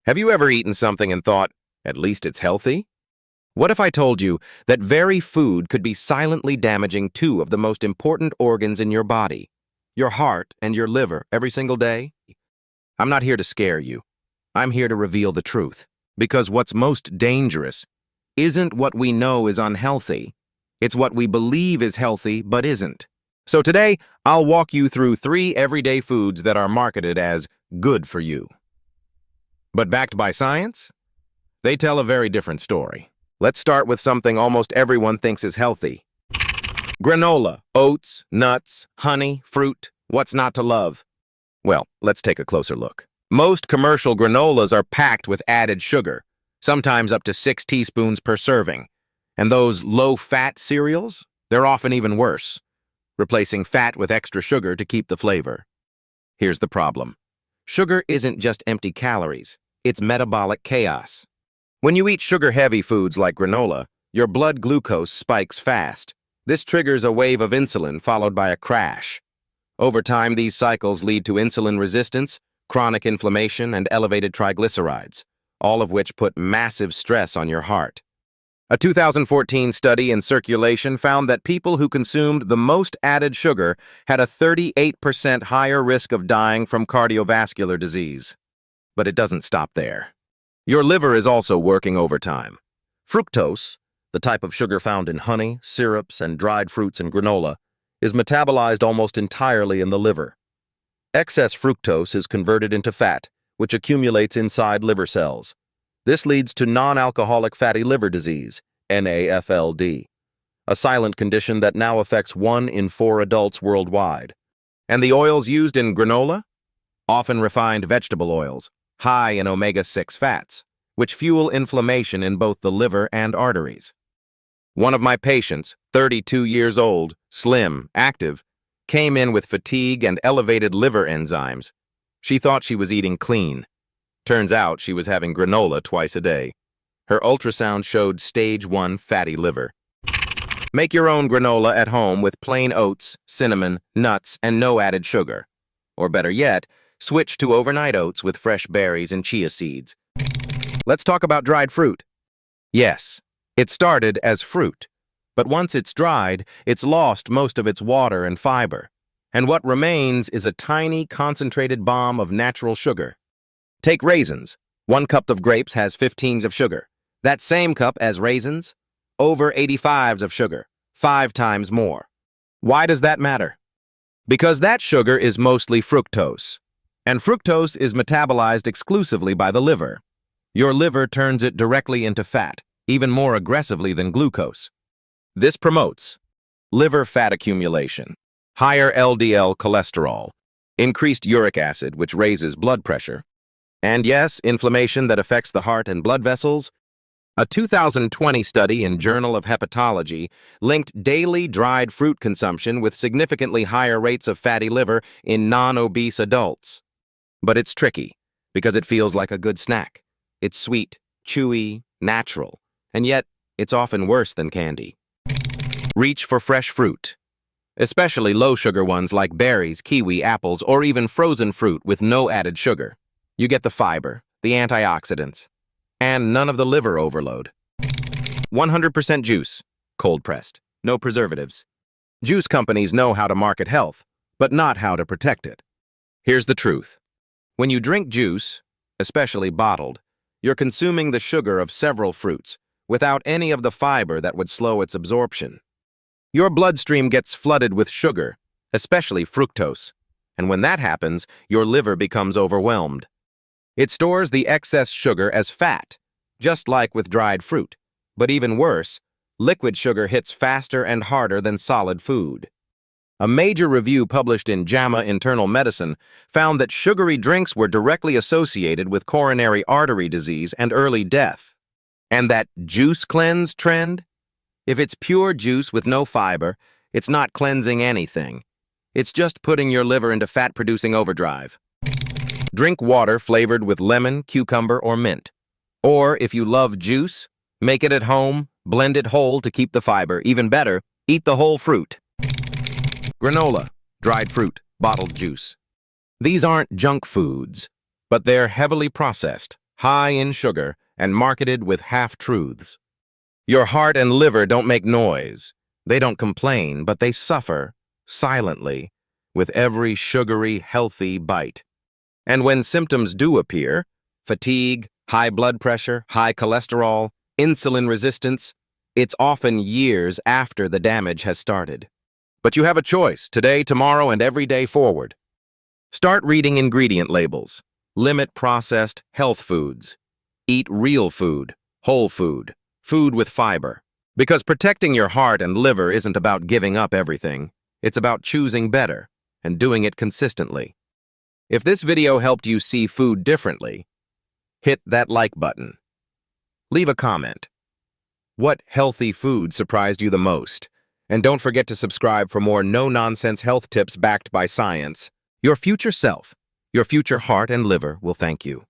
Have you ever eaten something and thought, at least it's healthy? What if I told you that very food could be silently damaging two of the most important organs in your body, your heart and your liver, every single day? I'm not here to scare you. I'm here to reveal the truth. Because what's most dangerous isn't what we know is unhealthy. It's what we believe is healthy but isn't. So today, I'll walk you through 3 everyday foods that are marketed as good for you. But backed by science? They tell a very different story. Let's start with something almost everyone thinks is healthy. Granola, oats, nuts, honey, fruit. What's not to love? Well, let's take a closer look. Most commercial granolas are packed with added sugar, sometimes up to 6 teaspoons per serving. And those low-fat cereals? They're often even worse, replacing fat with extra sugar to keep the flavor. Here's the problem. Sugar isn't just empty calories, it's metabolic chaos. When you eat sugar-heavy foods like granola, your blood glucose spikes fast. This triggers a wave of insulin followed by a crash. Over time, these cycles lead to insulin resistance, chronic inflammation, and elevated triglycerides, all of which put massive stress on your heart. A 2014 study in Circulation found that people who consumed the most added sugar had a 38% higher risk of dying from cardiovascular disease. But it doesn't stop there. Your liver is also working overtime. Fructose, the type of sugar found in honey, syrups, and dried fruits and granola, is metabolized almost entirely in the liver. Excess fructose is converted into fat, which accumulates inside liver cells. This leads to non-alcoholic fatty liver disease, NAFLD, a silent condition that now affects 1 in 4 adults worldwide. And the oils used in granola? Often refined vegetable oils, high in omega-6 fats, which fuel inflammation in both the liver and arteries. One of my patients, 32 years old, slim, active, came in with fatigue and elevated liver enzymes. She thought she was eating clean. Turns out she was having granola twice a day. Her ultrasound showed stage 1 fatty liver. Make your own granola at home with plain oats, cinnamon, nuts, and no added sugar. Or better yet, switch to overnight oats with fresh berries and chia seeds. Let's talk about dried fruit. Yes, it started as fruit, but once it's dried, it's lost most of its water and fiber. And what remains is a tiny, concentrated bomb of natural sugar. Take raisins. 1 cup of grapes has 15s of sugar. That same cup as raisins, over 85s of sugar, 5 times more. Why does that matter? Because that sugar is mostly fructose, and fructose is metabolized exclusively by the liver. Your liver turns it directly into fat, even more aggressively than glucose. This promotes liver fat accumulation, higher LDL cholesterol, increased uric acid, which raises blood pressure, and yes, inflammation that affects the heart and blood vessels. A 2020 study in Journal of Hepatology linked daily dried fruit consumption with significantly higher rates of fatty liver in non-obese adults. But it's tricky, because it feels like a good snack. It's sweet, chewy, natural, and yet it's often worse than candy. Reach for fresh fruit, especially low-sugar ones like berries, kiwi, apples, or even frozen fruit with no added sugar. You get the fiber, the antioxidants, and none of the liver overload. 100% juice, cold-pressed, no preservatives. Juice companies know how to market health, but not how to protect it. Here's the truth. When you drink juice, especially bottled, you're consuming the sugar of several fruits, without any of the fiber that would slow its absorption. Your bloodstream gets flooded with sugar, especially fructose, and when that happens, your liver becomes overwhelmed. It stores the excess sugar as fat, just like with dried fruit. But even worse, liquid sugar hits faster and harder than solid food. A major review published in JAMA Internal Medicine found that sugary drinks were directly associated with coronary artery disease and early death. And that juice cleanse trend? If it's pure juice with no fiber, it's not cleansing anything. It's just putting your liver into fat-producing overdrive. Drink water flavored with lemon, cucumber, or mint. Or, if you love juice, make it at home, blend it whole to keep the fiber. Even better, eat the whole fruit. Granola, dried fruit, bottled juice. These aren't junk foods, but they're heavily processed, high in sugar, and marketed with half-truths. Your heart and liver don't make noise. They don't complain, but they suffer, silently, with every sugary, healthy bite. And when symptoms do appear, fatigue, high blood pressure, high cholesterol, insulin resistance, it's often years after the damage has started. But you have a choice, today, tomorrow, and every day forward. Start reading ingredient labels. Limit processed health foods. Eat real food, whole food, food with fiber. Because protecting your heart and liver isn't about giving up everything. It's about choosing better and doing it consistently. If this video helped you see food differently, hit that like button. Leave a comment. What healthy food surprised you the most? And don't forget to subscribe for more no-nonsense health tips backed by science. Your future self, your future heart and liver will thank you.